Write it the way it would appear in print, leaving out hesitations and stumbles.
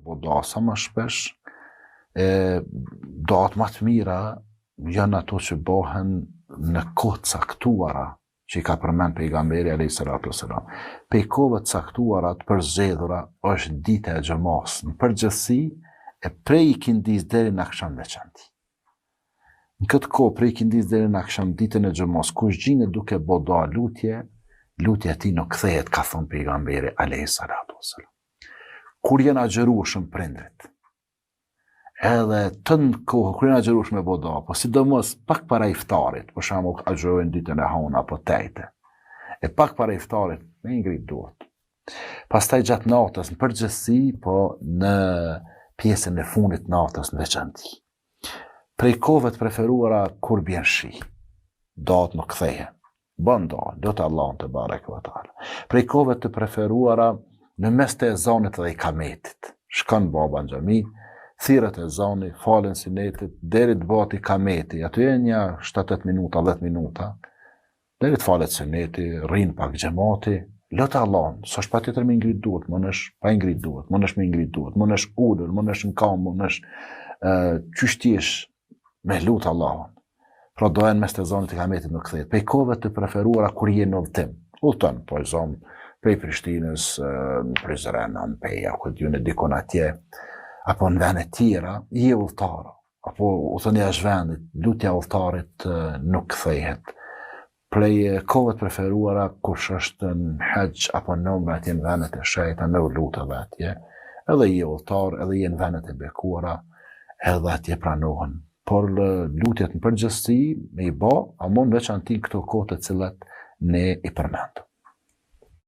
bo da sa më shpesh, datë më të mira janë ato që bohen në kohë caktuara, që i ka përmend pejgamberi alayhi salatu wasalam. Pe kohëve caktuara të përzgjedhura është dita e xhamas, në përgjithësi e prej ikindis deri në akşam veçanti. Në këtë kohë prej ikindis deri në akşam ditën e xhamas, kush gjinet duke bo da lutje, lutja e tij nuk kthehet, ka thënë pejgamberi alayhi salatu wasalam. Kur janë agjërueshëm prindrit, edhe të në kohë, kur janë agjërueshëm me boda, po sidomos pak para iftarit, për shembull agjërojnë ditën e hona apo tejte, e pak para iftarit me ngrit duart. Pastaj gjatë natës në përgjithësi, po në pjesën e fundit natës në veçanti. Prej kohëve të preferuara kur bjen shi, datë nuk kthehen. Bën da, lutë Allahun te bareke ve teala. Prej kohëve të preferuara në mes të ezanit dhe i kametit. Shkon baba në xhami, thirret ezani, falen sunetit, deri të bëhet i kameti. Aty e një 7-8 minuta, 10 minuta. Deri të falet suneti, rrin pak xhamati, lutë Allahun, s'është patjetër me ngrit duart, mënesh pa ngrit duart, mënesh me ngrit duart, mënesh ulur, mënesh në kam, mënesh qyshtiesh me lutë Allahun. Pra dojen mes të zonit e kametit nuk kthehet. Pej kohëve të preferuara kur je në udhtim. Udhton, po e zon prej Prishtinës, në Prizren, në Peja, ku t'june dikon atje, apo në vene tjera, je udhtar. Apo u thënë jashtë vendit, lutja udhtarit nuk kthehet. Prej kohëve të preferuara kush është në haqq apo në umre atje në venet e shejta, me u lutë edhe atje, edhe je udhtar, edhe je në venet e bekuara, edhe atje pranohen. Por lutjet në përgjithësi me i ba, amon veçanti këto kohë të cilat ne i përmendëm.